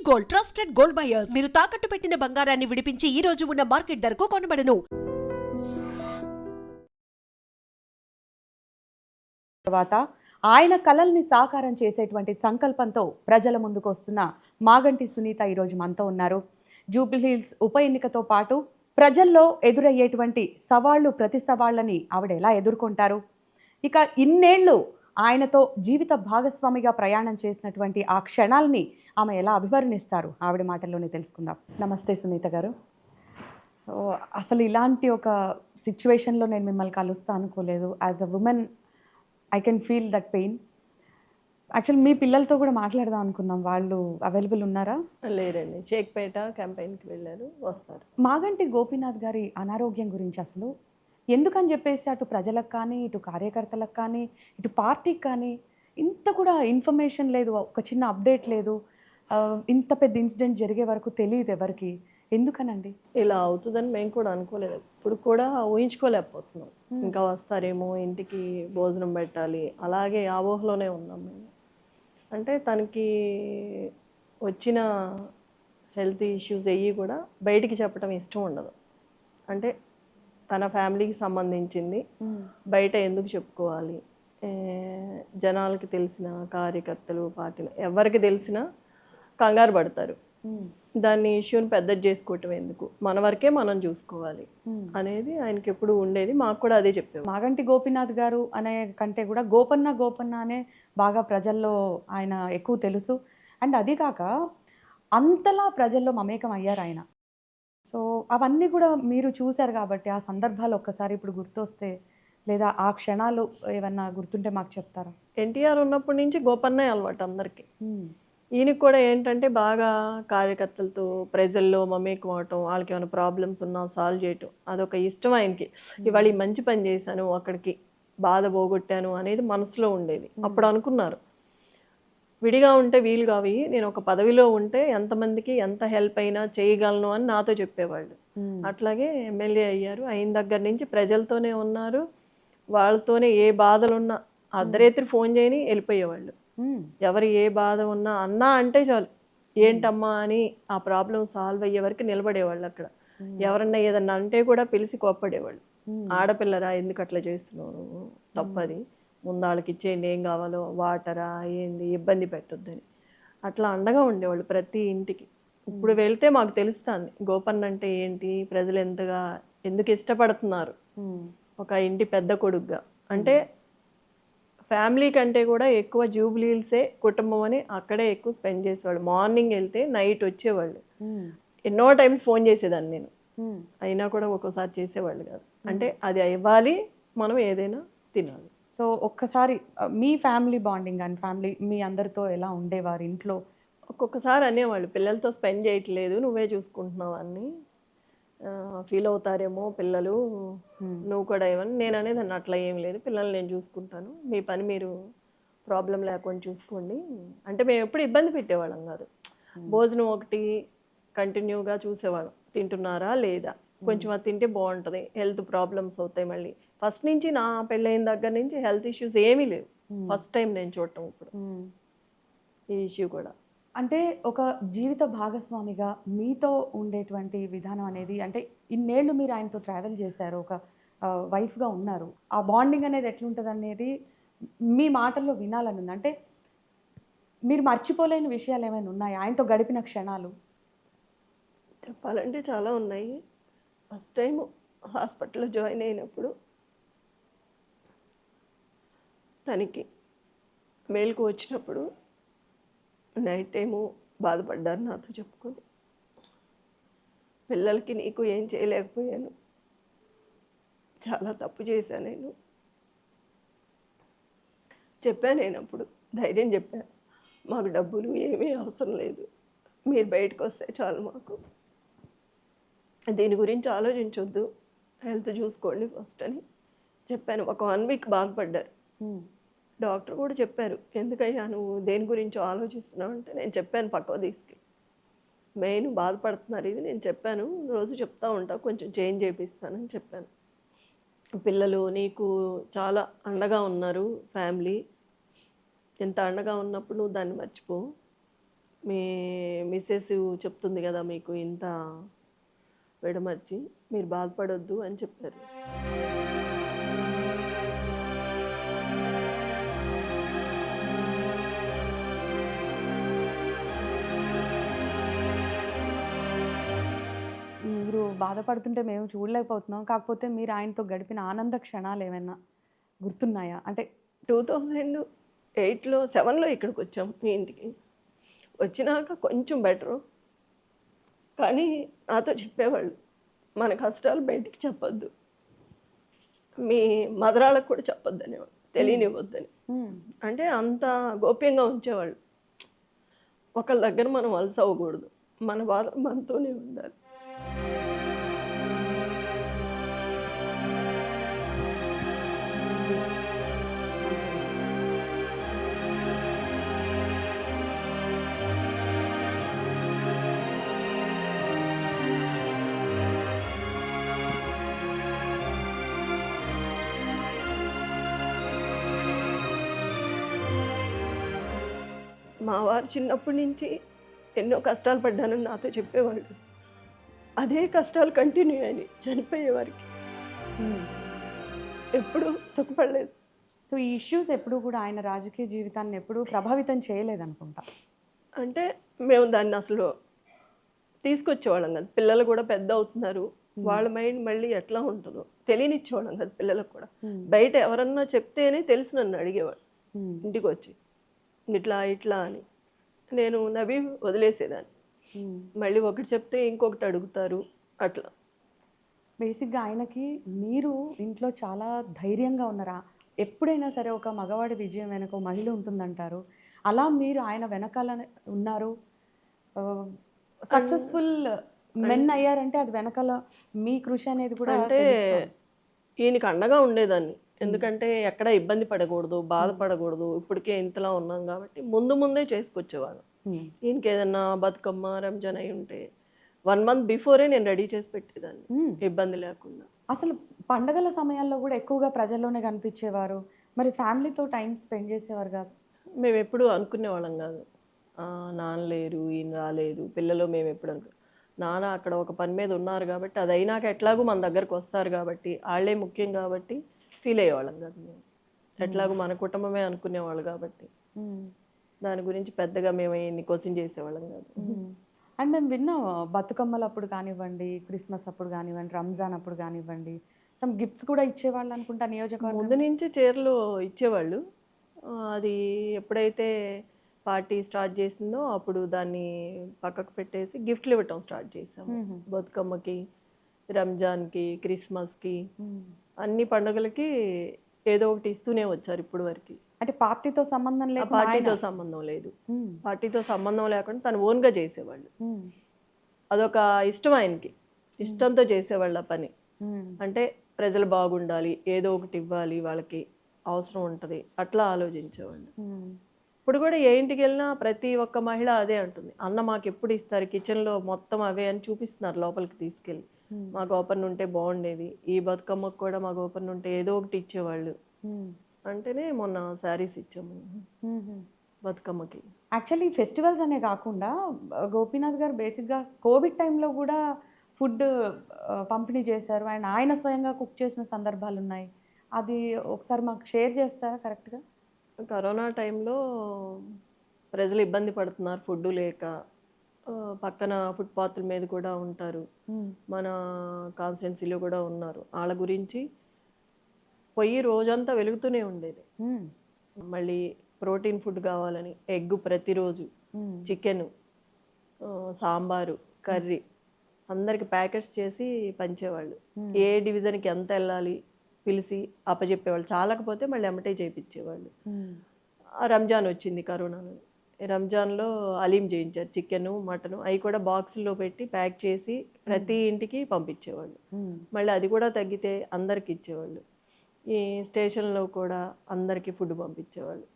Gold trusted gold buyers మీరు తాకట్టు పెట్టిన బంగారాన్ని విడిపించి ఈ రోజు ఉన్న మార్కెట్ ధరకు కొనబడను. తర్వాత ఆయన కలల్ని సాకారం చేసేటువంటి సంకల్పంతో ప్రజల ముందుకు వస్తున్న మాగంటి సునీత ఈరోజు మనతో ఉన్నారు. జూబ్లీహిల్స్ ఉప ఎన్నికతో పాటు ప్రజల్లో ఎదురయ్యేటువంటి సవాళ్లు ప్రతి సవాళ్ళని ఆవిడ ఎలా ఎదుర్కొంటారు, ఇక ఇన్నేళ్లు ఆయనతో జీవిత భాగస్వామిగా ప్రయాణం చేసినటువంటి ఆ క్షణాలని ఆమె ఎలా అభివర్ణిస్తారు, ఆవిడ మాటల్లోనే తెలుసుకుందాం. నమస్తే సునీత గారు. సో అసలు ఇలాంటి ఒక సిచ్యువేషన్లో నేను మిమ్మల్ని కలుస్తా అనుకోలేదు. As a woman I can feel that pain. Actual మీ పిల్లలతో కూడా మాట్లాడదాం అనుకున్నాం, వాళ్ళు అవైలబుల్ ఉన్నారా? లేరండి, షేక్పేట క్యాంపెయిన్కి వెళ్ళారు, వస్తారు. మాగంటి గోపీనాథ్ గారి అనారోగ్యం గురించి అసలు ఎందుకని చెప్పేసి అటు ప్రజలకు కానీ ఇటు కార్యకర్తలకు కానీ ఇటు పార్టీకి కానీ ఇంత కూడా ఇన్ఫర్మేషన్ లేదు, ఒక చిన్న అప్డేట్ లేదు, ఇంత పెద్ద ఇన్సిడెంట్ జరిగే వరకు తెలియదు ఎవరికి, ఎందుకనండి? ఇలా అవుతుందని మేము కూడా అనుకోలేదు, ఇప్పుడు కూడా ఊహించుకోలేకపోతున్నాం. ఇంకా వస్తారేమో, ఇంటికి భోజనం పెట్టాలి, అలాగే ఆ ఊహలోనే ఉన్నాం మేము. అంటే తనకి వచ్చిన హెల్త్ ఇష్యూస్ అయ్యి కూడా బయటికి చెప్పడం ఇష్టం ఉండదు. అంటే తన ఫ్యామిలీకి సంబంధించింది బయట ఎందుకు చెప్పుకోవాలి, జనాలకి తెలిసిన కార్యకర్తలు పార్టీలు ఎవరికి తెలిసినా కంగారు పడతారు. దాన్ని ఇష్యూని పెద్దది చేసుకోవటం ఎందుకు, మన వరకే మనం చూసుకోవాలి అనేది ఆయనకి ఎప్పుడు ఉండేది. మాకు కూడా అదే చెప్పేది. మాగంటి గోపీనాథ్ గారు అనే కంటే కూడా గోపన్న గోపన్న అనే బాగా ప్రజల్లో ఆయన ఎక్కువ తెలుసు. అండ్ అది కాక అంతలా ప్రజల్లో మమేకం అయ్యారు ఆయన. సో అవన్నీ కూడా మీరు చూశారు కాబట్టి ఆ సందర్భాలు ఒక్కసారి ఇప్పుడు గుర్తొస్తే లేదా ఆ క్షణాలు ఏమన్నా గుర్తుంటే మాకు చెప్తారా? ఎన్టీఆర్ ఉన్నప్పటి నుంచి గోపన్నే అలవాటు అందరికీ. ఈయనకి కూడా ఏంటంటే బాగా కార్యకర్తలతో ప్రజల్లో మమేకం అవటం, వాళ్ళకి ఏమైనా ప్రాబ్లమ్స్ ఉన్నా సాల్వ్ చేయటం అదొక ఇష్టం ఆయనకి. ఇవాళ ఈ మంచి పని చేశాను, అక్కడికి బాధ పోగొట్టాను అనేది మనసులో ఉండేది. అప్పుడు అనుకున్నారు విడిగా ఉంటే వీలు కావి, నేను ఒక పదవిలో ఉంటే ఎంతమందికి ఎంత హెల్ప్ అయినా చేయగలను అని నాతో చెప్పేవాళ్ళు. అట్లాగే ఎమ్మెల్యే అయ్యారు, అయిన దగ్గర నుంచి ప్రజలతోనే ఉన్నారు. వాళ్ళతోనే ఏ బాధలున్నా అర్ధరాత్రి ఫోన్ చేయని వెళ్ళిపోయేవాళ్ళు. ఎవరు ఏ బాధ ఉన్నా అన్నా అంటే చాలు, ఏంటమ్మా అని ఆ ప్రాబ్లం సాల్వ్ అయ్యే వరకు నిలబడేవాళ్ళు అక్కడ. ఎవరన్నా ఏదన్నా అంటే కూడా పిలిచి కోప్పడేవాళ్ళు. ఆడపిల్లరా ఎందుకు అట్లా చేస్తున్నావు, తప్పది, ముందు వాళ్ళకి ఇచ్చేయండి, ఏం కావాలో వాటరా ఏంది, ఇబ్బంది పెట్టొద్దని అట్లా అండగా ఉండేవాళ్ళు ప్రతి ఇంటికి. ఇప్పుడు వెళ్తే మాకు తెలుస్తుంది గోపన్న అంటే ఏంటి, ప్రజలు ఎంతగా ఎందుకు ఇష్టపడుతున్నారు ఒక ఇంటి పెద్ద కొడుకుగా. అంటే ఫ్యామిలీ కంటే కూడా ఎక్కువ జూబ్లీహిల్సే కుటుంబం అని అక్కడే ఎక్కువ స్పెండ్ చేసేవాళ్ళు. మార్నింగ్ వెళ్తే నైట్ వచ్చేవాళ్ళు. ఎన్నో టైమ్స్ ఫోన్ చేసేదాన్ని నేను, అయినా కూడా ఒక్కోసారి చేసేవాళ్ళు కాదు. అంటే అది ఇవ్వాలి, మనం ఏదైనా తినాలి. సో ఒక్కసారి మీ ఫ్యామిలీ బాండింగ్ అండ్ ఫ్యామిలీ మీ అందరితో ఎలా ఉండేవారు ఇంట్లో? ఒక్కొక్కసారి అనేవాళ్ళు పిల్లలతో స్పెండ్ చేయట్లేదు, నువ్వే చూసుకుంటున్నావు అని ఫీల్ అవుతారేమో పిల్లలు, నువ్వు కూడా ఏమని. నేను అనేది అట్లా ఏం లేదు, పిల్లల్ని నేను చూసుకుంటాను, మీ పని మీరు ప్రాబ్లం లేకుండా చూసుకోండి. అంటే మేము ఎప్పుడు ఇబ్బంది పెట్టేవాళ్ళం కాదు. భోజనం ఒకటి కంటిన్యూగా చూసేవాళ్ళం, తింటున్నారా లేదా, కొంచెం అది తింటే బాగుంటుంది, హెల్త్ ప్రాబ్లమ్స్ అవుతాయి. మళ్ళీ ఫస్ట్ నుంచి నా పెళ్ళైన దగ్గర నుంచి హెల్త్ ఇష్యూస్ ఏమీ లేవు. ఫస్ట్ టైం నేను చూడటం ఇప్పుడు ఈ ఇష్యూ కూడా. అంటే ఒక జీవిత భాగస్వామిగా మీతో ఉండేటువంటి విధానం అనేది, అంటే ఇన్నేళ్ళు మీరు ఆయనతో ట్రావెల్ చేశారు, ఒక వైఫ్గా ఉన్నారు, ఆ బాండింగ్ అనేది ఎట్లుంటుంది అనేది మీ మాటల్లో వినాలని ఉంది. అంటే మీరు మర్చిపోలేని విషయాలు ఏమైనా ఉన్నాయా ఆయనతో గడిపిన క్షణాలు? చెప్పాలంటే చాలా ఉన్నాయి. ఫస్ట్ టైం హాస్పిటల్లో జాయిన్ అయినప్పుడు తనకి మేలుకు వచ్చినప్పుడు నైట్ టైము బాధపడ్డారు నాతో చెప్పుకొని. పిల్లలకి నీకు ఏం చేయలేకపోయాను, చాలా తప్పు చేశాను నేను చెప్పాను. నేను అప్పుడు ధైర్యం చెప్పాను, మాకు డబ్బులు ఏమీ అవసరం లేదు, మీరు బయటకు వస్తే చాలు, మాకు దీని గురించి ఆలోచించొద్దు, హెల్త్ చూసుకోండి ఫస్ట్ అని చెప్పాను. ఒక 1 వీక్ బాగుపడ్డారు. డాక్టర్ కూడా చెప్పారు, ఎందుకయ్యా నువ్వు దేని గురించో ఆలోచిస్తున్నావు అంటే నేను చెప్పాను పక్కకు తీసుకు, మెయిన్ బాధపడుతున్నారు ఇది నేను చెప్పాను, రోజు చెప్తా ఉంటా, కొంచెం చేంజ్ చేపిస్తానని చెప్పాను. పిల్లలు నీకు చాలా అండగా ఉన్నారు, ఫ్యామిలీ ఎంత అండగా ఉన్నప్పుడు నువ్వు దాన్ని మర్చిపో, మీ మిస్సెస్ చెప్తుంది కదా మీకు ఇంత విడమర్చి, మీరు బాధపడొద్దు అని చెప్పారు. మీరు బాధపడుతుంటే మేము చూడలేకపోతున్నాం. కాకపోతే మీరు ఆయనతో గడిపిన ఆనంద క్షణాలు ఏమైనా గుర్తున్నాయా? అంటే 2008లో 7లో ఇక్కడికి వచ్చాం మీ ఇంటికి. వచ్చినాక కొంచెం బెటరు. కానీ నాతో చెప్పేవాళ్ళు, మన కష్టాలు బయటికి చెప్పొద్దు, మీ మదరాళ్ళకు కూడా చెప్పొద్దు అనేవాళ్ళు, తెలియనివ్వద్దని. అంటే అంత గోప్యంగా ఉంచేవాళ్ళు. ఒకళ్ళ దగ్గర మనం వలస అవ్వకూడదు, మన బాధ మనతోనే ఉండాలి. మా వారు చిన్నప్పటి నుంచి ఎన్నో కష్టాలు పడ్డానని నాతో చెప్పేవాళ్ళు. అదే కష్టాలు కంటిన్యూ అయ్యి చనిపోయే వారికి ఎప్పుడు సుఖపడలేదు. సో ఈ ఇష్యూస్ ఎప్పుడు కూడా ఆయన రాజకీయ జీవితాన్ని ఎప్పుడూ ప్రభావితం చేయలేదనుకుంటా. అంటే మేము దాన్ని అసలు తీసుకొచ్చేవాళ్ళం కదా. పిల్లలు కూడా పెద్ద అవుతున్నారు, వాళ్ళ మైండ్ మళ్ళీ ఎట్లా ఉంటుందో తెలియనిచ్చేవాళ్ళం కదా పిల్లలకు కూడా. బయట ఎవరన్నా చెప్తేనే తెలిసి నన్ను అడిగేవాడు ఇంటికి వచ్చి, ఇట్లా ఇట్లా అని. నేను నవ్వి వదిలేసేదాన్ని. మళ్ళీ ఒకటి చెప్తే ఇంకొకటి అడుగుతారు అట్లా. బేసిక్గా ఆయనకి మీరు ఇంట్లో చాలా ధైర్యంగా ఉన్నారా? ఎప్పుడైనా సరే ఒక మగవాడి విజయం వెనక ఒక మహిళ ఉంటుందంటారు. అలా మీరు ఆయన వెనకాల ఉన్నారు, సక్సెస్ఫుల్ మెన్ అయ్యారంటే అది వెనకాల మీ కృషి అనేది కూడా అంటే ఈయనకి అండగా ఉండేదాన్ని. ఎందుకంటే ఎక్కడ ఇబ్బంది పడకూడదు, బాధపడకూడదు, ఇప్పటికే ఇంతలా ఉన్నాం కాబట్టి ముందే చేసుకొచ్చేవాడు. ఈయనకి ఏదన్నా బతుకమ్మ రంజాన్ అయి ఉంటే 1 month బిఫోరే నేను రెడీ చేసి పెట్టేదాన్ని, ఇబ్బంది లేకుండా. అసలు పండగల సమయాల్లో కూడా ఎక్కువగా ప్రజల్లోనే కనిపించేవారు. మరి ఫ్యామిలీతో టైం స్పెండ్ చేసేవారు కాదు? మేము ఎప్పుడు అనుకునేవాళ్ళం కాదు, నాన్న లేరు, ఈయన రాలేదు, పిల్లలు మేము ఎప్పుడు నాన్న అక్కడ ఒక పని మీద ఉన్నారు కాబట్టి అది అయినాక ఎట్లాగూ మన దగ్గరకు వస్తారు కాబట్టి వాళ్ళే ముఖ్యం కాబట్టి ఫీల్ అయ్యేవాళ్ళం కాదు మేము. ఎట్లాగూ మన కుటుంబమే అనుకునేవాళ్ళు కాబట్టి దాని గురించి పెద్దగా మేము ఇన్ని క్వశ్చన్ చేసేవాళ్ళం కాదు. అండ్ మేము విన్నాం, బతుకమ్మలు అప్పుడు కానివ్వండి, క్రిస్మస్ అప్పుడు కానివ్వండి, రంజాన్ అప్పుడు కానివ్వండి, సమ్ గిఫ్ట్స్ కూడా ఇచ్చేవాళ్ళు అనుకుంటా నియోజకవర్గం. ముందు నుంచి చీరలు ఇచ్చేవాళ్ళు. అది ఎప్పుడైతే పార్టీ స్టార్ట్ చేసిందో అప్పుడు దాన్ని పక్కకు పెట్టేసి గిఫ్ట్లు ఇవ్వటం స్టార్ట్ చేసాము. బతుకమ్మకి, రంజాన్కి, క్రిస్మస్కి, అన్ని పండుగలకి ఏదో ఒకటి ఇస్తూనే వచ్చారు ఇప్పుడు వరకు. అంటే పార్టీతో సంబంధం లేదు, పార్టీతో సంబంధం లేదు. పార్టీతో సంబంధం లేకుండా తను ఓన్గా చేసేవాళ్ళు. అదొక ఇష్టం ఆయనకి, ఇష్టంతో చేసేవాళ్ళు ఆ పని. అంటే ప్రజలు బాగుండాలి, ఏదో ఒకటి ఇవ్వాలి, వాళ్ళకి అవసరం ఉంటుంది, అట్లా ఆలోచించేవాళ్ళు. ఇప్పుడు కూడా ఏ ఇంటికి వెళ్ళినా ప్రతి ఒక్క మహిళ అదే అంటుంది, అన్న మాకు ఎప్పుడు ఇస్తారు, కిచెన్లో మొత్తం అవే అని చూపిస్తున్నారు లోపలికి తీసుకెళ్ళి. మా గోపన్ ఉంటే బాగుండేది, ఈ బతుకమ్మకు కూడా మా గోపన్ ఉంటే ఏదో ఒకటి ఇచ్చేవాళ్ళు అంటేనే మొన్న శారీస్ ఇచ్చాము బతుకమ్మకి. యాక్చువల్లీ ఫెస్టివల్స్ అనే కాకుండా గోపీనాథ్ గారు బేసిక్గా కోవిడ్ టైంలో కూడా ఫుడ్ పంపిణీ చేశారు. ఆయన స్వయంగా కుక్ చేసిన సందర్భాలు ఉన్నాయి. అది ఒకసారి మాకు షేర్ చేస్తారా? కరెక్ట్గా కరోనా టైంలో ప్రజలు ఇబ్బంది పడుతున్నారు ఫుడ్ లేక. పక్కన ఫుట్పాత్ల మీద కూడా ఉంటారు, మన కాన్స్టిట్యున్సీలో కూడా ఉన్నారు. వాళ్ళ గురించి పొయ్యి రోజంతా వెలుగుతూనే ఉండేది. మళ్ళీ ప్రోటీన్ ఫుడ్ కావాలని ఎగ్ ప్రతిరోజు, చికెన్, సాంబారు, కర్రీ అందరికి ప్యాకెట్స్ చేసి పంచేవాళ్ళు. ఏ డివిజన్కి ఎంత వెళ్ళాలి పిలిచి అప్పచెప్పేవాళ్ళు. చాలకపోతే మళ్ళీ ఎమ్మటే చేయించేవాళ్ళు. రంజాన్ వచ్చింది కరోనాలో. రంజాన్లో అలీం చేయించారు, చికెను మటను, అవి కూడా బాక్సుల్లో పెట్టి ప్యాక్ చేసి ప్రతి ఇంటికి పంపించేవాళ్ళు. మళ్ళీ అది కూడా తగ్గితే అందరికి ఇచ్చేవాళ్ళు. ఈ స్టేషన్లో కూడా అందరికీ ఫుడ్ పంపించేవాళ్ళు.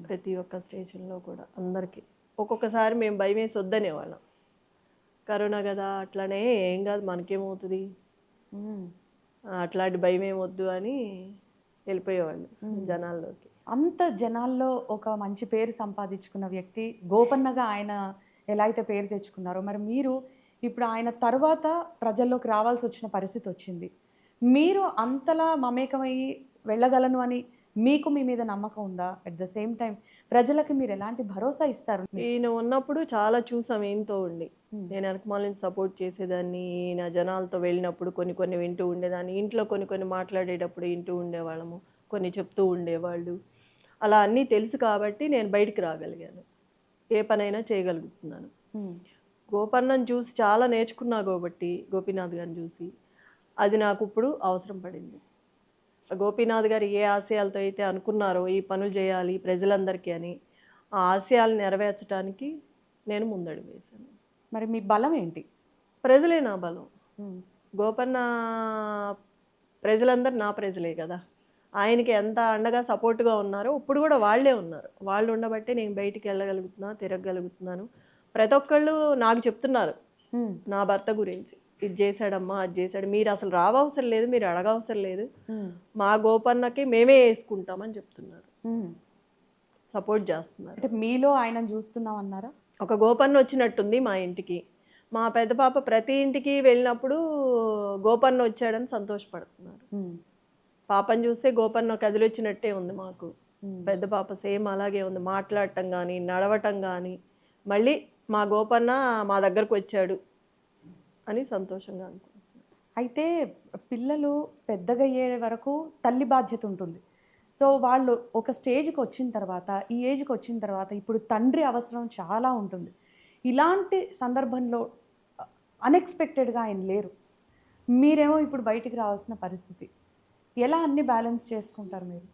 ప్రతి ఒక్క స్టేషన్లో కూడా అందరికీ. ఒక్కొక్కసారి మేము భయం వేసి వద్దనేవాళ్ళం, కరోనా కదా అట్లానే ఏం కాదు మనకేమవుతుంది, అట్లాంటి భయం ఏమొద్దు అని వెళ్ళిపోయేవాళ్ళు జనాల్లోకి. అంత జనాల్లో ఒక మంచి పేరు సంపాదించుకున్న వ్యక్తి గోపన్నగా ఆయన ఎలా అయితే పేరు తెచ్చుకున్నారో, మరి మీరు ఇప్పుడు ఆయన తర్వాత ప్రజల్లోకి రావాల్సి వచ్చిన పరిస్థితి వచ్చింది. మీరు అంతలా మమేకమయ్యి వెళ్ళగలను అని మీకు మీ మీద నమ్మకం ఉందా? అట్ ద సేమ్ టైం ప్రజలకి మీరు ఎలాంటి భరోసా ఇస్తారు? ఈయన ఉన్నప్పుడు చాలా చూసాం ఈయనతో ఉండి. Hmm. నేను వెనకమాలని సపోర్ట్ చేసేదాన్ని, ఈయన జనాలతో వెళ్ళినప్పుడు కొన్ని కొన్ని వింటూ ఉండేదాన్ని, ఇంట్లో కొన్ని కొన్ని మాట్లాడేటప్పుడు వింటూ ఉండేవాళ్ళము, కొన్ని చెప్తూ ఉండేవాళ్ళు. అలా అన్నీ తెలుసు కాబట్టి నేను బయటికి రాగలిగాను, ఏ పనైనా చేయగలుగుతున్నాను. గోపన్నను చూసి చాలా నేర్చుకున్నా కాబట్టి, గోపీనాథ్ గారిని చూసి అది నాకు ఇప్పుడు అవసరం పడింది. గోపీనాథ్ గారు ఏ ఆశయాలతో అయితే అనుకున్నారో ఈ పనులు చేయాలి ప్రజలందరికీ అని, ఆ ఆశయాలు నెరవేర్చడానికి నేను ముందడుగు వేశాను. మరి మీ బలం ఏంటి? ప్రజలే నా బలం. గోపన్న ప్రజలందరూ నా ప్రజలే కదా. ఆయనకి ఎంత అండగా సపోర్ట్గా ఉన్నారో ఇప్పుడు కూడా వాళ్ళే ఉన్నారు. వాళ్ళు ఉండబట్టే నేను బయటికి వెళ్ళగలుగుతున్నా, తిరగగలుగుతున్నాను. ప్రతి ఒక్కళ్ళు నాకు చెప్తున్నారు నా భర్త గురించి, ఇది చేశాడమ్మా, అది చేశాడు, మీరు అసలు రావవసరం లేదు, మీరు అడగవసరం లేదు, మా గోపన్నకి మేమే వేసుకుంటామని చెప్తున్నారు, సపోర్ట్ చేస్తున్నారు. అంటే మీలో ఆయనను చూస్తున్నాం అన్నారా? ఒక గోపన్న వచ్చినట్టుంది మా ఇంటికి. మా పెద్ద పాప ప్రతి ఇంటికి వెళ్ళినప్పుడు గోపన్న వచ్చాడని సంతోషపడుతున్నారు. పాపని చూస్తే గోపన్న కదిలొచ్చినట్టే ఉంది మాకు. పెద్ద పాప సేమ్ అలాగే ఉంది, మాట్లాడటం కానీ నడవటం కానీ. మళ్ళీ మా గోపన్న మా దగ్గరకు వచ్చాడు అని సంతోషంగా అనుకుంటున్నాను. అయితే పిల్లలు పెద్దగా అయ్యే వరకు తల్లి బాధ్యత ఉంటుంది. సో వాళ్ళు ఒక స్టేజ్కి వచ్చిన తర్వాత, ఈ ఏజ్కి వచ్చిన తర్వాత ఇప్పుడు తండ్రి అవసరం చాలా ఉంటుంది. ఇలాంటి సందర్భంలో అన్ఎక్స్పెక్టెడ్గా ఆయన లేరు, మీరేమో ఇప్పుడు బయటికి రావాల్సిన పరిస్థితి. ఎలా అన్ని బ్యాలెన్స్ చేసుకుంటారు మీరు?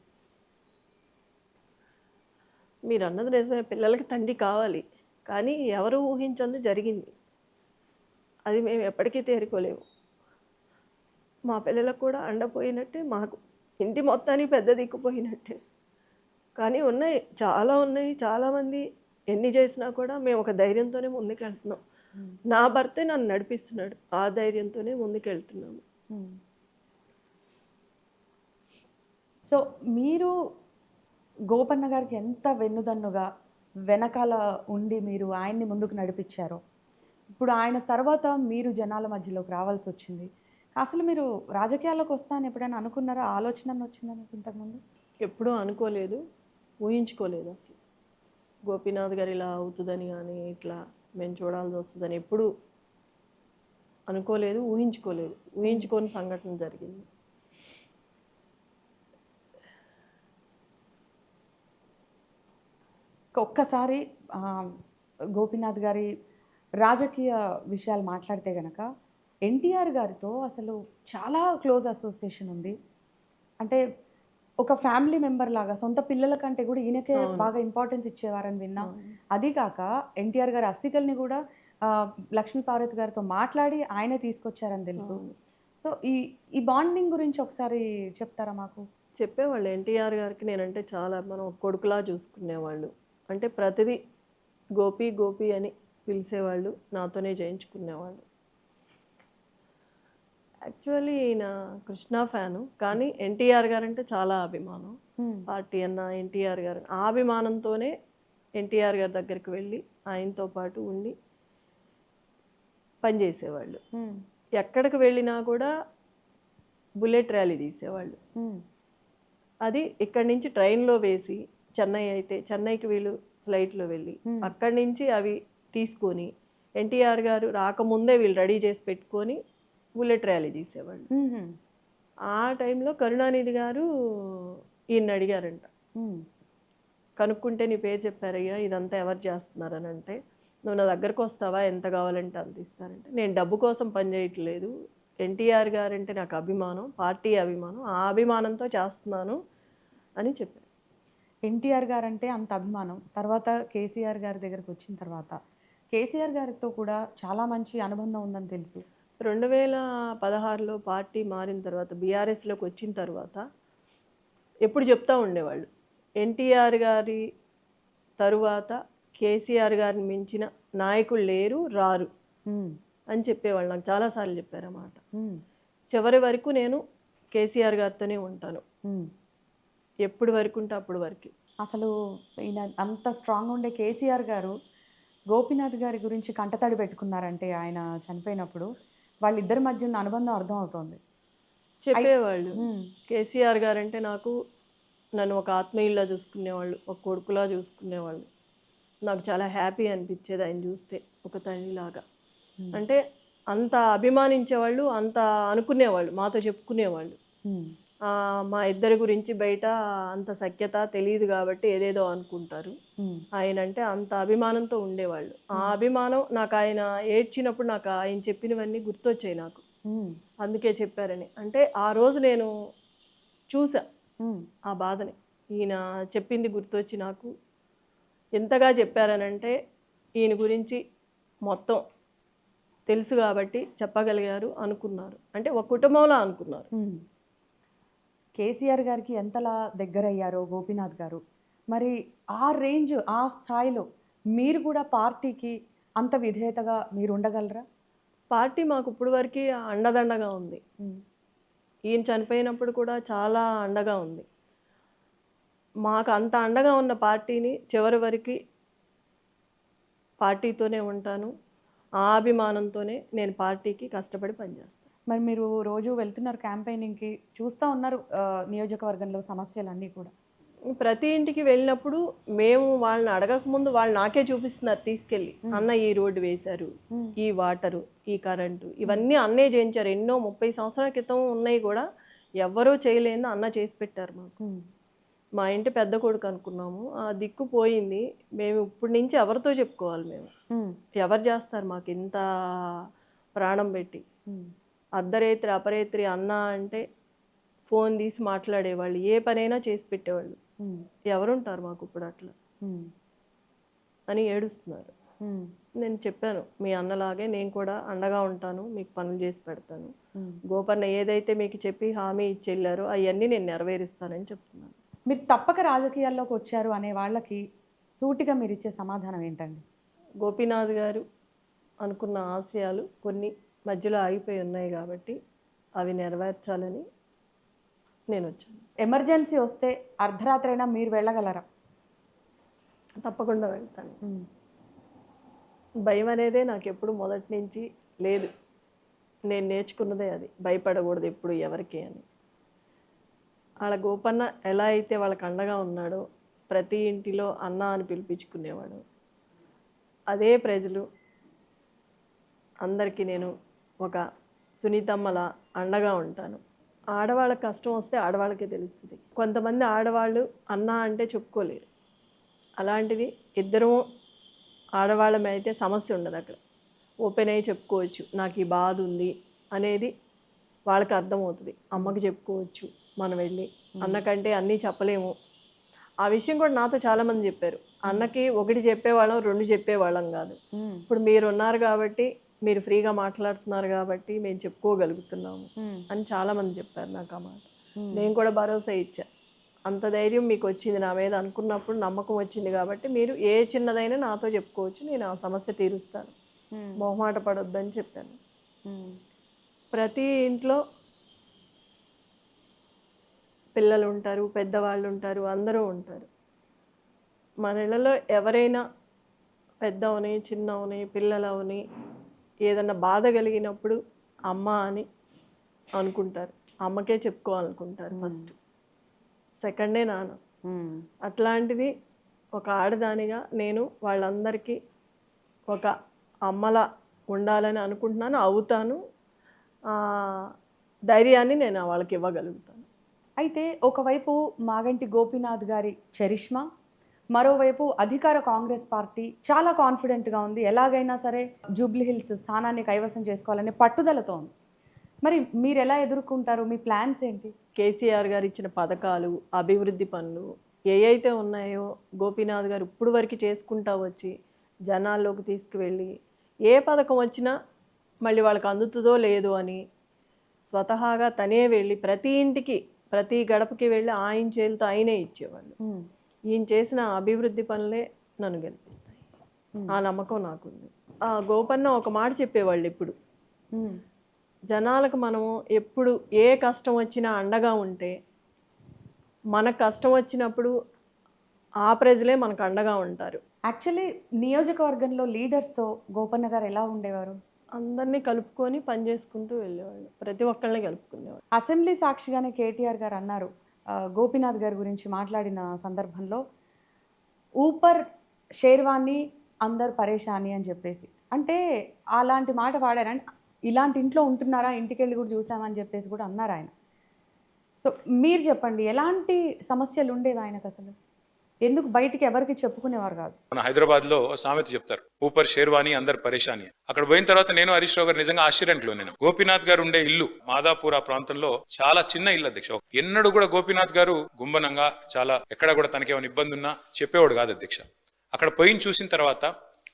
మీరు అన్నది నిజమే, పిల్లలకి తండ్రి కావాలి, కానీ ఎవరు ఊహించింది జరిగింది. అది మేము ఎప్పటికీ తేరుకోలేము. మా పిల్లలకు కూడా అండపోయినట్టే, మాకు ఇంటి మొత్తానికి పెద్ద దిక్కుపోయినట్టే. కానీ ఉన్నాయి, చాలా ఉన్నాయి. చాలామంది ఎన్ని చేసినా కూడా మేము ఒక ధైర్యంతోనే ముందుకెళ్తున్నాం. నా భర్తే నన్ను నడిపిస్తున్నాడు, ఆ ధైర్యంతోనే ముందుకెళ్తున్నాము. సో మీరు గోపన్న గారికి ఎంత వెన్నుదన్నుగా వెనకాల ఉండి మీరు ఆయన్ని ముందుకు నడిపించారో, ఇప్పుడు ఆయన తర్వాత మీరు జనాల మధ్యలోకి రావాల్సి వచ్చింది. అసలు మీరు రాజకీయాల్లోకి వస్తానని ఎప్పుడైనా అనుకున్నారా? ఆలోచన వచ్చిందా మీకు ఇంతకుముందు? ఎప్పుడూ అనుకోలేదు, ఊహించుకోలేదు. అసలు గోపీనాథ్ గారు ఇలా అవుతుందని కానీ ఇట్లా మేము చూడాల్సి వస్తుందని ఎప్పుడూ అనుకోలేదు, ఊహించుకోలేదు. ఊహించుకోని సంఘటన జరిగింది. ఒక్కసారి గోపీనాథ్ గారి రాజకీయ విషయాలు మాట్లాడితే గనక ఎన్టీఆర్ గారితో అసలు చాలా క్లోజ్ అసోసియేషన్ ఉంది. అంటే ఒక ఫ్యామిలీ మెంబర్ లాగా, సొంత పిల్లల కంటే కూడా ఈయనకే బాగా ఇంపార్టెన్స్ ఇచ్చేవారని విన్నాం. అది కాక ఎన్టీఆర్ గారి అస్థికల్ని కూడా లక్ష్మీ పార్వతి గారితో మాట్లాడి ఆయనే తీసుకొచ్చారని తెలుసు. సో ఈ బాండింగ్ గురించి ఒకసారి చెప్తారా మాకు? చెప్పేవాళ్ళు. ఎన్టీఆర్ గారికి నేనంటే చాలా, మనం కొడుకులా చూసుకునేవాళ్ళు. అంటే ప్రతిదీ గోపి గోపి అని పిలిచేవాళ్ళు, నాతోనే చేయించుకునేవాళ్ళు. యాక్చువల్లీ ఈయన కృష్ణ ఫ్యాను, కానీ ఎన్టీఆర్ గారు అంటే చాలా అభిమానం. పార్టీ అన్న ఎన్టీఆర్ గారు, ఆ అభిమానంతోనే ఎన్టీఆర్ గారి దగ్గరికి వెళ్ళి ఆయనతో పాటు ఉండి పనిచేసేవాళ్ళు. ఎక్కడికి వెళ్ళినా కూడా బుల్లెట్ ర్యాలీ తీసేవాళ్ళు. అది ఇక్కడి నుంచి ట్రైన్లో వేసి, చెన్నై అయితే చెన్నైకి వీళ్ళు ఫ్లైట్లో వెళ్ళి అక్కడి నుంచి అవి తీసుకొని ఎన్టీఆర్ గారు రాకముందే వీళ్ళు రెడీ చేసి పెట్టుకొని బుల్లెట్ ర్యాలీ తీసేవాళ్ళు. ఆ టైంలో కరుణానిధి గారు ఈయన అడిగారంట, కనుక్కుంటే నీ పేరు చెప్పారయ్యా, ఇదంతా ఎవరు చేస్తున్నారని. అంటే నువ్వు నా దగ్గరకు వస్తావా, ఎంత కావాలంటే అంత ఇస్తారంటే, నేను డబ్బు కోసం పనిచేయట్లేదు, ఎన్టీఆర్ గారు అంటే నాకు అభిమానం, పార్టీ అభిమానం, ఆ అభిమానంతో చేస్తున్నాను అని చెప్పారు. ఎన్టీఆర్ గారు అంటే అంత అభిమానం. తర్వాత కేసీఆర్ గారి దగ్గరకు వచ్చిన తర్వాత కేసీఆర్ గారితో కూడా చాలా మంచి అనుబంధం ఉందని తెలుసు. 2016లో పార్టీ మారిన తర్వాత, బీఆర్ఎస్లోకి వచ్చిన తర్వాత ఎప్పుడు చెప్తూ ఉండేవాళ్ళు, ఎన్టీఆర్ గారి తరువాత కేసీఆర్ గారిని మించిన నాయకులు లేరు, రారు అని చెప్పేవాళ్ళు. నాకు చాలాసార్లు చెప్పారన్నమాట. చివరి వరకు నేను కేసీఆర్ గారితోనే ఉంటాను, ఎప్పుడు వరకు ఉంటే అప్పుడు వరకు. అసలు ఈయన అంత స్ట్రాంగ్ ఉండే కేసీఆర్ గారు గోపీనాథ్ గారి గురించి కంటతడి పెట్టుకున్నారంటే ఆయన చనిపోయినప్పుడు వాళ్ళిద్దరి మధ్య ఉన్న అనుబంధం అర్థం అవుతోంది. చెప్పేవాళ్ళు. ఉమ్, కేసీఆర్ గారంటే నాకు నన్ను ఒక ఆత్మీయుల్లా చూసుకునేవాళ్ళు, ఒక కొడుకులా చూసుకునేవాళ్ళు. నాకు చాలా హ్యాపీ అనిపించేది ఆయన చూస్తే, ఒక తండ్రిలాగా. అంటే అంత అభిమానించేవాళ్ళు, అంత అనుకునేవాళ్ళు, మాతో చెప్పుకునేవాళ్ళు. ఉమ్, మా ఇద్దరి గురించి బయట అంత సఖ్యత తెలియదు కాబట్టి ఏదేదో అనుకుంటారు. ఉమ్, ఆయన అంటే అంత అభిమానంతో ఉండేవాళ్ళు. ఆ అభిమానం నాకు, ఆయన ఏడ్చినప్పుడు నాకు ఆయన చెప్పినవన్నీ గుర్తొచ్చాయి నాకు. ఉమ్, అందుకే చెప్పారని. అంటే ఆ రోజు నేను చూసా ఉమ్, ఆ బాధని. ఈయన చెప్పింది గుర్తొచ్చి నాకు ఎంతగా చెప్పారనంటే, ఈయన గురించి మొత్తం తెలుసు కాబట్టి చెప్పగలిగారు, అనుకున్నారు. అంటే ఒక కుటుంబంలో అనుకున్నారు. ఉమ్. కేసీఆర్ గారికి ఎంతలా దగ్గరయ్యారో గోపీనాథ్ గారు, మరి ఆ రేంజ్ ఆ స్థాయిలో మీరు కూడా పార్టీకి అంత విధేయతగా మీరు ఉండగలరా? పార్టీ మాకు ఇప్పుడు వరకు అండదండగా ఉంది. ఉమ్, ఈయన చనిపోయినప్పుడు కూడా చాలా అండగా ఉంది. మాకు అంత అండగా ఉన్న పార్టీని చివరి వరకు పార్టీతోనే ఉంటాను. ఆ అభిమానంతోనే నేను పార్టీకి కష్టపడి పనిచేస్తాను. మరి మీరు రోజు వెళ్తున్నారు క్యాంపెయినింగ్కి, చూస్తూ ఉన్నారు నియోజకవర్గంలో సమస్యలన్నీ కూడా. ప్రతి ఇంటికి వెళ్ళినప్పుడు మేము వాళ్ళని అడగకముందు వాళ్ళు నాకే చూపిస్తున్నారు తీసుకెళ్ళి. అన్న ఈ రోడ్డు వేశారు, ఈ వాటరు, ఈ కరెంటు, ఇవన్నీ అన్నే చేయించారు. ఎన్నో 30 సంవత్సరాల క్రితం ఉన్నాయి కూడా ఎవ్వరూ చేయలేని అన్న చేసి పెట్టారు మాకు. ఉమ్, మా ఇంటి పెద్ద కొడుకు అనుకున్నాము, ఆ దిక్కు పోయింది. మేము ఇప్పటి నుంచి ఎవరితో చెప్పుకోవాలి? మేము ఉమ్, ఎవరు చేస్తారు మాకు ఇంత ప్రాణం పెట్టి? ఉమ్, అర్ధరేత్రి అపరేత్రి అన్న అంటే ఫోన్ తీసి మాట్లాడేవాళ్ళు, ఏ పనైనా చేసి పెట్టేవాళ్ళు. ఉమ్, ఎవరుంటారు మాకు ఇప్పుడు అట్లా ఉమ్, అని ఏడుస్తున్నారు. ఉమ్, నేను చెప్పాను, మీ అన్నలాగే నేను కూడా అండగా ఉంటాను, మీకు పనులు చేసి పెడతాను. ఉమ్. గోపన్న ఏదైతే మీకు చెప్పి హామీ ఇచ్చి వెళ్ళారో అవన్నీ నేను నెరవేరుస్తానని చెప్తున్నాను. మీరు తప్పక రాజకీయాల్లోకి వచ్చారు అనే వాళ్ళకి సూటిగా మీరు ఇచ్చే సమాధానం ఏంటండి? గోపీనాథ్ గారు అనుకున్న ఆశయాలు కొన్ని మధ్యలో ఆగిపోయి ఉన్నాయి కాబట్టి అవి నెరవేర్చాలని నేను వచ్చాను. ఎమర్జెన్సీ వస్తే అర్ధరాత్రి అయినా మీరు వెళ్ళగలరా? తప్పకుండా వెళ్తాను. భయం అనేదే నాకు ఎప్పుడు మొదటి నుంచి లేదు. నేను నేర్చుకున్నదే అది, భయపడకూడదు ఎప్పుడు ఎవరికి అని. వాళ్ళ గోపన్న ఎలా అయితే వాళ్ళకి అండగా ఉన్నాడో, ప్రతి ఇంటిలో అన్న అని పిలిపించుకునేవాడు, అదే ప్రజలు అందరికీ నేను ఒక సునీతమ్మలా అండగా ఉంటాను. ఆడవాళ్ళకి కష్టం వస్తే ఆడవాళ్ళకే తెలుస్తుంది. కొంతమంది ఆడవాళ్ళు అన్న అంటే చెప్పుకోలేరు. అలాంటిది ఇద్దరము ఆడవాళ్ళమే అయితే సమస్య ఉండదు అక్కడ. ఓపెన్ అయ్యి చెప్పుకోవచ్చు, నాకు ఈ బాధ ఉంది అనేది వాళ్ళకి అర్థమవుతుంది. అమ్మకి చెప్పుకోవచ్చు మనం వెళ్ళి. అన్నకంటే అన్నీ చెప్పలేము. ఆ విషయం కూడా నాతో చాలామంది చెప్పారు. అన్నకి ఒకటి చెప్పేవాళ్ళం, 2 చెప్పేవాళ్ళం కాదు. ఇప్పుడు మీరు ఉన్నారు కాబట్టి, మీరు ఫ్రీగా మాట్లాడుతున్నారు కాబట్టి మేము చెప్పుకోగలుగుతున్నాము అని చాలామంది చెప్పారు నాకు ఆ మాట. నేను కూడా భరోసా ఇచ్చా. అంత ధైర్యం మీకు వచ్చింది నా మీద అనుకున్నప్పుడు, నమ్మకం వచ్చింది కాబట్టి మీరు ఏ చిన్నదైనా నాతో చెప్పుకోవచ్చు, నేను ఆ సమస్య తీరుస్తాను, మొహమాట పడొద్దని చెప్పాను. ప్రతి ఇంట్లో పిల్లలు ఉంటారు, పెద్దవాళ్ళు ఉంటారు, అందరూ ఉంటారు. మన ఇళ్ళలో ఎవరైనా పెద్దవని, చిన్నవని, పిల్లలవని ఏదన్నా బాధ కలిగినప్పుడు అమ్మ అని అనుకుంటారు. అమ్మకే చెప్పుకోవాలనుకుంటారు ఫస్ట్, సెకండే నాన్న. అట్లాంటిది ఒక ఆడదానిగా నేను వాళ్ళందరికీ ఒక అమ్మలా ఉండాలని అనుకుంటున్నాను, అవుతాను. ధైర్యాన్ని నేను వాళ్ళకి ఇవ్వగలుగుతాను. అయితే ఒకవైపు మాగంటి గోపీనాథ్ గారి చరిష్మా, మరోవైపు అధికార కాంగ్రెస్ పార్టీ చాలా కాన్ఫిడెంట్గా ఉంది, ఎలాగైనా సరే జూబ్లీ హిల్స్ స్థానాన్ని కైవసం చేసుకోవాలనే పట్టుదలతో ఉంది. మరి మీరు ఎలా ఎదుర్కొంటారు? మీ ప్లాన్స్ ఏంటి? కేసీఆర్ గారు ఇచ్చిన పథకాలు, అభివృద్ధి పనులు ఏవైతే ఉన్నాయో గోపీనాథ్ గారు ఇప్పుడు వరకు చేసుకుంటా వచ్చి జనాల్లోకి తీసుకువెళ్ళి, ఏ పథకం వచ్చినా మళ్ళీ వాళ్ళకి అందుతుందో లేదో అని స్వతహాగా తనే వెళ్ళి ప్రతి ఇంటికి, ప్రతి గడపకి వెళ్ళి ఆయన చేతులతో ఆయనే ఇచ్చేవాళ్ళు. ఈయన చేసిన అభివృద్ధి పనులే నన్ను గెలిపిస్తాయి, ఆ నమ్మకం నాకుంది. ఆ గోపన్న ఒక మాట చెప్పేవాళ్ళు ఎప్పుడు, జనాలకు మనము ఎప్పుడు ఏ కష్టం వచ్చినా అండగా ఉంటే, మనకు కష్టం వచ్చినప్పుడు ఆ ప్రజలే మనకు అండగా ఉంటారు. యాక్చువల్లీ నియోజకవర్గంలో లీడర్స్తో గోపన్న గారు ఎలా ఉండేవారు? అందరినీ కలుపుకొని పని చేసుకుంటూ వెళ్ళేవాళ్ళు, ప్రతి ఒక్కళ్ళని కలుపుకునేవాళ్ళు. అసెంబ్లీ సాక్షిగానే కేటీఆర్ గారు అన్నారు, గోపీనాథ్ గారి గురించి మాట్లాడిన సందర్భంలో, ఊపర్ షేర్వాణి అందరు పరేషాని అని చెప్పేసి. అంటే అలాంటి మాట వాడారని, ఇలాంటి ఇంట్లో ఉంటున్నారా, ఇంటికి వెళ్ళి కూడా చూసామని చెప్పేసి కూడా అన్నారు ఆయన. సో మీరు చెప్పండి, ఎలాంటి సమస్యలు ఉండేవి ఆయనకు అసలు? ఎందుకు బయటికి ఎవరికి చెప్పుకునేవారు కాదు? మన హైదరాబాద్ లో సామెత చెప్తారు, ఊపర్ షేర్వాణి అందరు పరేషాని. అక్కడ పోయిన తర్వాత నేను హరీష్ రావు గారు నిజంగా ఆశ్చర్యంలో నేను. గోపీనాథ్ గారు ఉండే ఇల్లు మాదాపూర్ ఆ ప్రాంతంలో చాలా చిన్న ఇల్లు అధ్యక్ష. ఎన్నడూ కూడా గోపీనాథ్ గారు గుంబనంగా చాలా ఎక్కడ కూడా తనకేమైనా ఇబ్బంది ఉన్నా చెప్పేవాడు కాదు అధ్యక్ష. అక్కడ పోయిన చూసిన తర్వాత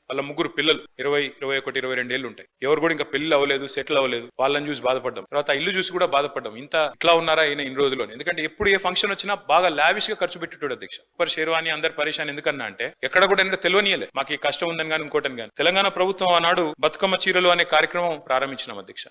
వాళ్ళ ముగ్గురు పిల్లలు 20, 21, 22 ఏళ్ళు ఉంటాయి. ఎవరు కూడా ఇంకా పెళ్లి అవ్వలేదు, సెటిల్ అవ్వలేదు. వాళ్ళని చూసి బాధపడ్డాం. తర్వాత ఆ ఇల్లు చూసి కూడా బాధపడ్డాం, ఇట్లా ఉన్నారా ఈయన ఇన్ని రోజుల్లో. ఎందుకంటే ఎప్పుడు ఏ ఫంక్షన్ వచ్చినా బాగా లావిష్ గా ఖర్చు పెట్టేటోడు అధ్యక్ష. ఊపర్ షేర్వాణి అందరు పరేషాన్ ఎందుకన్నా అంటే, ఎక్కడ కూడా ఇంకా తెలియనియలే మాకు ఈ కష్టం ఉందని కానీ ఇంకోటని కానీ. తెలంగాణ ప్రభుత్వం ఆనాడు బతుకమ్మ చీరలు అనే కార్యక్రమం ప్రారంభించినాం అధ్యక్ష.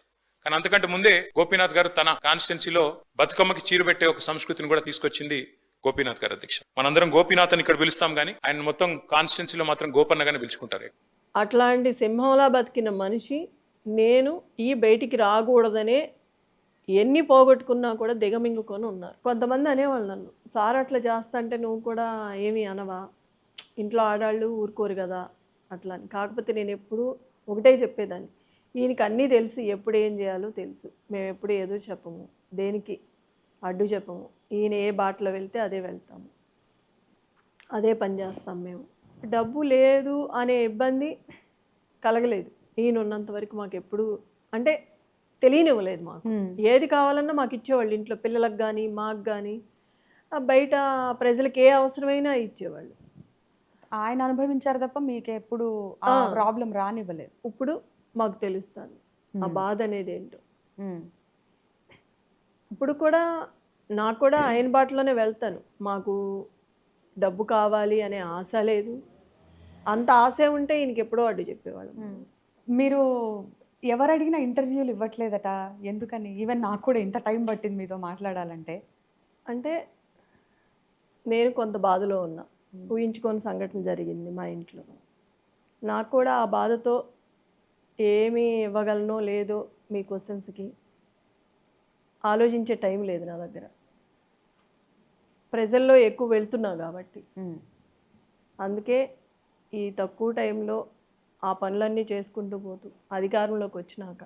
కానీ అంతకంటే ముందే గోపీనాథ్ గారు తన కాన్స్టిట్యున్సీలో బతుకమ్మకి చీర పెట్టే ఒక సంస్కృతిని కూడా తీసుకొచ్చింది గోపీనాథ్ గారు అధ్యక్ష. మనందరం గోపీనాథ్ అని ఇక్కడ పిలుస్తాం కానీ ఆయన మొత్తం కాన్స్టిట్యున్సీలో మాత్రం గోపన్నగానే పిలుచుకుంటారు. అట్లాంటి సింహంలా బతికిన మనిషి నేను ఈ బయటికి రాకూడదనే ఎన్ని పోగొట్టుకున్నా కూడా దిగమింగుకొని ఉన్నారు. కొంతమంది అనేవాళ్ళు నన్ను, సార్ అట్లా చేస్తా అంటే నువ్వు కూడా ఏమీ అనవా, ఇంట్లో ఆడాళ్ళు ఊరుకోరు కదా అట్లా అని. కాకపోతే నేను ఎప్పుడు ఒకటే చెప్పేదాన్ని, ఈయనకి అన్నీ తెలుసు, ఎప్పుడు ఏం చేయాలో తెలుసు. మేము ఎప్పుడు ఏదో చెప్పము, దేనికి అడ్డు చెప్పము. ఈయన ఏ బాటలో వెళ్తే అదే వెళ్తాము, అదే పని చేస్తాం మేము. డబ్బు లేదు అనే ఇబ్బంది కలగలేదు ఈయన ఉన్నంత వరకు. మాకు ఎప్పుడు అంటే తెలియనివ్వలేదు. మాకు ఏది కావాలన్నా మాకు ఇచ్చేవాళ్ళు, ఇంట్లో పిల్లలకు కానీ మాకు కానీ, బయట ప్రజలకు ఏ అవసరమైనా ఇచ్చేవాళ్ళు. ఆయన అనుభవించారు తప్ప మీకు ఎప్పుడు ప్రాబ్లం రానివ్వలేదు. ఇప్పుడు మాకు తెలుస్తుంది ఆ బాధ అనేది ఏంటో. ఇప్పుడు కూడా నాకు కూడా ఆయన బాటలోనే వెళ్తాను. మాకు డబ్బు కావాలి అనే ఆశ లేదు. అంత ఆశ ఉంటే ఈయనకి ఎప్పుడో అడ్డు చెప్పేవాళ్ళు. మీరు ఎవరు అడిగినా ఇంటర్వ్యూలు ఇవ్వట్లేదట, ఎందుకని? ఈవెన్ నాకు కూడా ఇంత టైం పట్టింది మీతో మాట్లాడాలంటే. అంటే నేను కొంత బాధలో ఉన్నా, ఊహించుకొని సంఘటన జరిగింది మా ఇంట్లో. నాకు కూడా ఆ బాధతో ఏమి ఇవ్వగలనో లేదో మీ క్వశ్చన్స్కి ఆలోచించే టైం లేదు నా దగ్గర. ప్రజల్లో ఎక్కువ వెళ్తున్నా కాబట్టి అందుకే ఈ తక్కువ టైంలో ఆ పనులన్నీ చేసుకుంటూ పోతూ అధికారంలోకి వచ్చినాక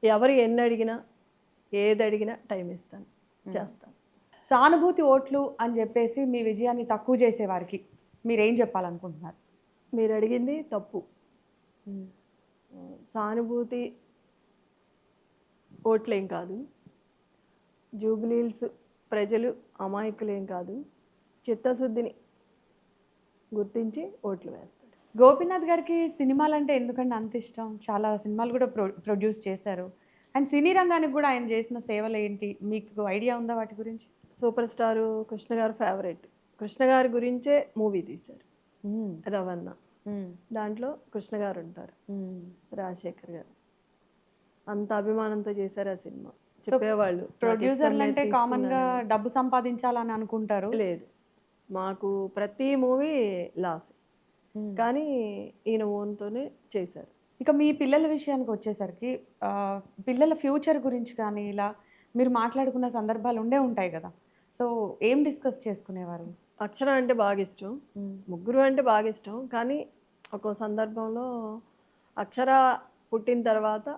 ఎవరు ఎన్ని అడిగినా ఏది అడిగినా టైం ఇస్తాను, చేస్తాను. సానుభూతి ఓట్లు అని చెప్పేసి మీ విజయాన్ని తక్కువ చేసేవారికి మీరేం చెప్పాలనుకుంటున్నారు? మీరు అడిగింది తప్పు. సానుభూతి ఓట్లేం కాదు, జూబ్లీహిల్స్ ప్రజలు అమాయకులేం కాదు, చిత్తశుద్ధిని గుర్తించి ఓట్లు వేస్తారు. గోపీనాథ్ గారికి సినిమాలు అంటే ఎందుకంటే అంత ఇష్టం? చాలా సినిమాలు కూడా ప్రొడ్యూస్ చేశారు. అండ్ సినీ రంగానికి కూడా ఆయన చేసిన సేవలు ఏంటి, మీకు ఐడియా ఉందా వాటి గురించి? సూపర్ స్టారు కృష్ణ గారు ఫేవరెట్. కృష్ణ గారి గురించే మూవీ తీశారు రవణ. దాంట్లో కృష్ణ గారు ఉంటారు, రాజశేఖర్ గారు. అంత అభిమానంతో చేశారు ఆ సినిమా. చెప్పేవాళ్ళు ప్రొడ్యూసర్లు అంటే కామన్ గా డబ్బు సంపాదించాలని అనుకుంటారు. లేదు, మాకు ప్రతి మూవీ లాస్, కానీ ఈయన ఓన్తోనే చేశారు. ఇక మీ పిల్లల విషయానికి వచ్చేసరికి పిల్లల ఫ్యూచర్ గురించి కానీ ఇలా మీరు మాట్లాడుకున్న సందర్భాలు ఉండే ఉంటాయి కదా. సో ఏం డిస్కస్ చేసుకునేవారు? అక్షర అంటే బాగా ఇష్టం, ముగ్గురు అంటే బాగా ఇష్టం. కానీ ఒక సందర్భంలో అక్షర పుట్టిన తర్వాత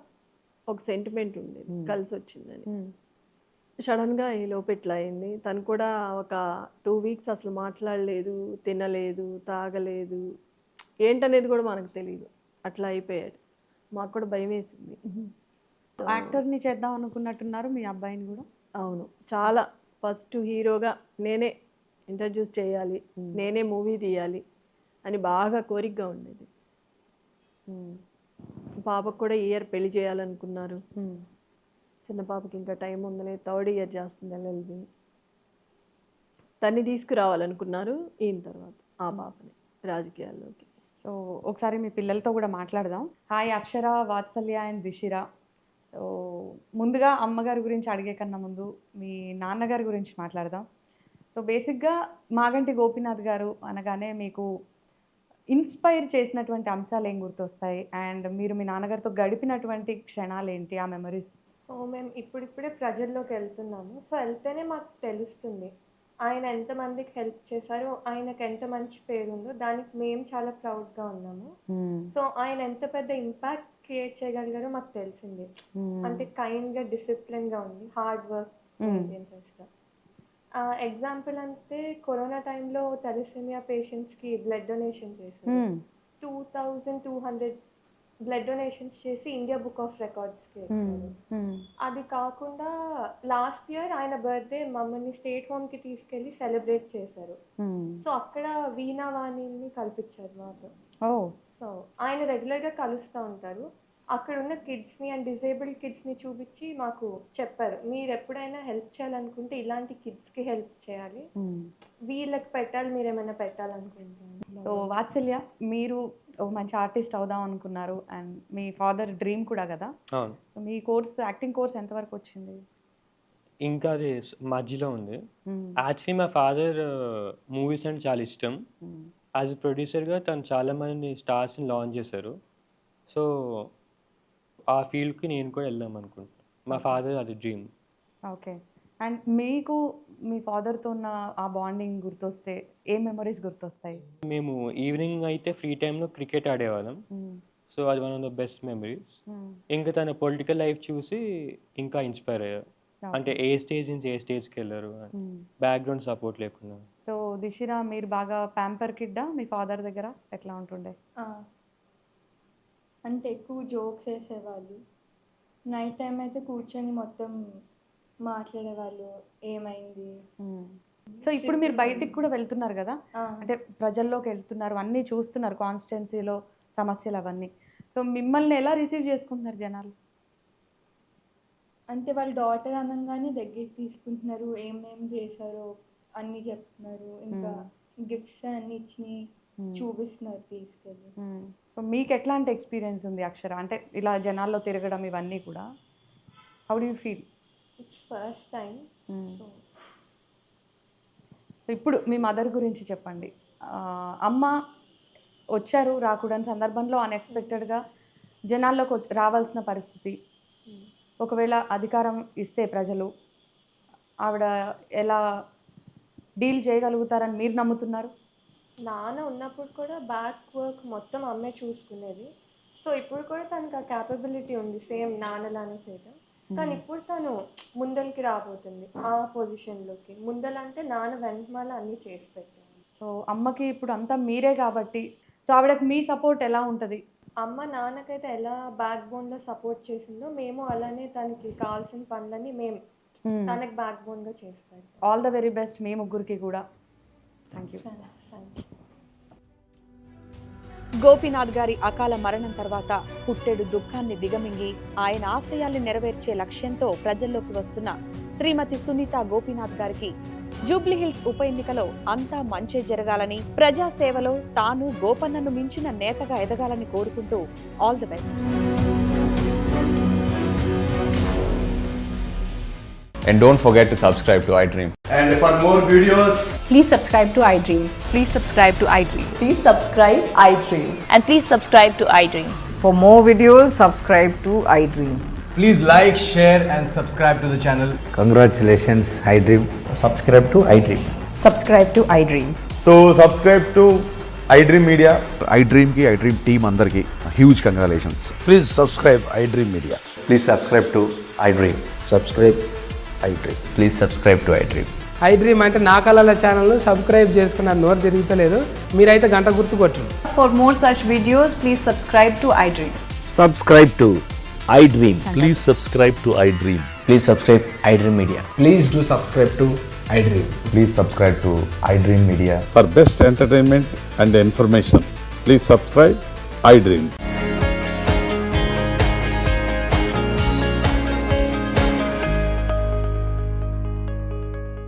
ఒక సెంటిమెంట్ ఉండేది, కలిసి వచ్చిందని. సడన్గా ఈ లోపు ఇట్లా అయింది. తను కూడా ఒక 2 వీక్స్ అసలు మాట్లాడలేదు, తినలేదు, తాగలేదు, ఏంటనేది కూడా మనకు తెలియదు. అట్లా అయిపోయాడు. మాకు కూడా భయం వేసింది. యాక్టర్ని చేద్దాం అనుకున్నట్టున్నారు మీ అబ్బాయిని కూడా? అవును, చాలా. ఫస్ట్ హీరోగా నేనే ఇంట్రడ్యూస్ చేయాలి, నేనే మూవీ తీయాలి అని బాగా కోరికగా ఉండేది. పాపకు కూడా ఇయర్ పెళ్లి చేయాలనుకున్నారు. చిన్న పాపకి ఇంకా టైం ఉందని 3rd ఇయర్ చేస్తుంది LLB. తన్ని తీసుకురావాలనుకున్నారు ఈయన తర్వాత ఆ పాపని రాజకీయాల్లోకి. సో ఒకసారి మీ పిల్లలతో కూడా మాట్లాడదాం. Hi Akshara, Vatsalya and Dishira. So ముందుగా అమ్మగారి గురించి అడిగే కన్నా ముందు మీ నాన్నగారి గురించి మాట్లాడదాం. సో బేసిక్గా మాగంటి గోపీనాథ్ గారు అనగానే మీకు ఇన్స్పైర్ చేసినటువంటి అంశాలు ఏం గుర్తొస్తాయి, అండ్ మీరు మీ నాన్నగారితో గడిపినటువంటి క్షణాలు ఏంటి, ఆ మెమరీస్? సో మేము ఇప్పుడిప్పుడే ప్రజల్లోకి వెళ్తున్నాము. సో వెళ్తేనే మాకు తెలుస్తుంది ఆయన ఎంతమందికి హెల్ప్ చేశారు, ఆయనకు ఎంత మంచి పేరు ఉందో, దానికి మేము చాలా ప్రౌడ్గా ఉన్నాము. సో ఆయన ఎంత పెద్ద ఇంపాక్ట్ క్రియేట్ చేయగలిగారో మాకు తెలిసింది. అంటే కైండ్గా, డిసిప్లిన్గా ఉంది, హార్డ్ వర్క్ మెయింటైన్ చేస్తా. ఎగ్జాంపుల్ అంటే కరోనా టైంలో థాలసీమియా పేషెంట్స్కి బ్లడ్ డొనేషన్ చేశారు. 2200 బ్లడ్ డొనేషన్స్ చేసి ఇండియా బుక్ ఆఫ్ రికార్డ్స్కి ఎక్కారు. అది కాకుండా లాస్ట్ ఇయర్ ఆయన బర్త్డే మమ్మల్ని స్టేట్ హోమ్కి తీసుకెళ్ళి సెలబ్రేట్ చేశారు. సో అక్కడ వీణావాణిని కల్పించారు మాతో. సో ఆయన రెగ్యులర్గా కలుస్తూ ఉంటారు. అక్కడ ఉన్న కిడ్స్ని అండ్ డిజేబుల్డ్ కిడ్స్ని చూపించి మాకు చెప్పారు, మీరు ఎప్పుడైనా హెల్ప్ చేయాలనుకుంటే ఇలాంటి కిడ్స్కి హెల్ప్ చేయాలి, వీళ్ళకి పెట్టాలి, మీరు ఏమైనా పెట్టాలనుకుంటున్నారు. సో వాత్సల్య, మీరు ఒక మంచి ఆర్టిస్ట్ అవుదాం అనుకున్నారు, అండ్ మీ ఫాదర్ డ్రీమ్ కూడా కదా. సో మీ కోర్స్, యాక్టింగ్ కోర్స్ ఎంతవరకు వచ్చింది? ఇంకా అది మధ్యలో ఉంది. యాక్చువల్లీ మా ఫాదర్ మూవీస్ అంటే చాలా ఇష్టం. యాజ్ ఎ ప్రొడ్యూసర్గా తను చాలామంది స్టార్స్ని లాంచ్ చేశారు. సో ఆ ఫీల్డ్కి నేను కూడా వెళ్దాం అనుకుంటున్నాను. మా ఫాదర్ అది డ్రీమ్. ఓకే. అండ్ మీకు మీ ఫాదర్తో ఉన్న ఆ బాండింగ్ గుర్తొస్తే ఏ మెమరీస్ గుర్తొస్తాయి? మేము ఈవినింగ్ అయితే ఫ్రీ టైంలో క్రికెట్ ఆడేవాళ్ళం. సో అది one of the best memories. ఇంకా తన పొలిటికల్ లైఫ్ చూసి ఇంకా ఇన్స్పైర్ అయ్యారు. అంటే ఏ స్టేజ్ నుంచి ఏ స్టేజ్కి వెళ్ళారు, బ్యాక్గ్రౌండ్ సపోర్ట్ లేకుండా. సో దిశిరా, మీరు బాగా ప్యాంపర్ కిడ్డా మీ ఫాదర్ దగ్గర? ఎట్లా ఉంటుండే? అంటే ఎక్కువ జోక్స్ వేసేవాళ్ళు. నైట్ టైం అయితే కూర్చొని మొత్తం మాట్లాడేవాళ్ళు, ఏమైంది. సో ఇప్పుడు మీరు బయటికి కూడా వెళ్తున్నారు కదా, అంటే ప్రజల్లోకి వెళ్తున్నారు, అన్నీ చూస్తున్నారు, కాన్స్టిట్యున్సీలో సమస్యలు అవన్నీ. సో మిమ్మల్ని ఎలా రిసీవ్ చేసుకుంటున్నారు జనాలు? అంటే వాళ్ళ డాటర్ అనగానే దగ్గరికి తీసుకుంటున్నారు, ఏమేం చేశారో అన్నీ చెప్తున్నారు, ఇంకా గిఫ్ట్స్ అన్ని ఇచ్చి చూపిస్తున్నారు తీసుకెళ్ళి. సో మీకు ఎట్లాంటి ఎక్స్పీరియన్స్ ఉంది అక్షర, అంటే ఇలా జనాల్లో తిరగడం ఇవన్నీ కూడా? How do you feel? It's first time. So ఇప్పుడు మీ మదర్ గురించి చెప్పండి. అమ్మ వచ్చారు, రాకూడని సందర్భంలో అన్ఎక్స్పెక్టెడ్గా జనాల్లోకి రావాల్సిన పరిస్థితి. ఒకవేళ అధికారం ఇస్తే ప్రజలు ఆవిడ ఎలా డీల్ చేయగలుగుతారని మీరు నమ్ముతున్నారు? నాన్న ఉన్నప్పుడు కూడా బ్యాక్ వర్క్ మొత్తం అమ్మే చూసుకునేది. సో ఇప్పుడు కూడా తనకు ఆ క్యాపబిలిటీ ఉంది, సేమ్ నాన్నలానే చేయడం. కానీ ఇప్పుడు తను ముందరికి రాబోతుంది ఆ పొజిషన్లోకి. ముందలంటే నాన్న వెనకమాల అన్నీ చేసి పెట్టాను. సో అమ్మకి ఇప్పుడు అంతా మీరే కాబట్టి, సో ఆవిడకి మీ సపోర్ట్ ఎలా ఉంటుంది? అమ్మ నాన్నకైతే ఎలా బ్యాక్ బోన్లో సపోర్ట్ చేసిందో, మేము అలానే తనకి కావాల్సిన పనులన్నీ మేము తనకి బ్యాక్ బోన్గా చేసి పెడతాం. ఆల్ ద వెరీ బెస్ట్ మీ ముగ్గురికి కూడా. Thank you. గోపీనాథ్ గారి అకాల మరణం తర్వాత పుట్టెడు దుఃఖాన్ని దిగమింగి ఆయన ఆశయాల్ని నెరవేర్చే లక్ష్యంతో ప్రజల్లోకి వస్తున్న శ్రీమతి సునీత గోపీనాథ్ గారికి జూబ్లీహిల్స్ ఉప ఎన్నికలో అంతా మంచే జరగాలని, ప్రజాసేవలో తాను గోపన్నను మించిన నేతగా ఎదగాలని కోరుకుంటూ all the best. And don't forget to subscribe to iDream. And for more videos, please subscribe to iDream. Please subscribe to iDream. Please subscribe iDream. And please subscribe to iDream. For more videos, subscribe to iDream. please like, share and subscribe to the channel. Congratulations, iDream. Subscribe to iDream. Subscribe to iDream. So subscribe to iDream Media. iDream ki iDream team andar ki huge congratulations. Please subscribe iDream Media. Please subscribe to iDream. Subscribe iDream. Please subscribe to iDream. iDream అంటే నా కళల channel subscribe చేసుకున్న నోరు తిరుగుతలేదు, మీరైతే గంట గుర్తు కొట్టండి. For more such videos, please subscribe to iDream. Subscribe to iDream. Please subscribe to iDream. Please subscribe iDream Media. Please do subscribe to iDream. Please subscribe to iDream Media. For best entertainment and information, please subscribe iDream.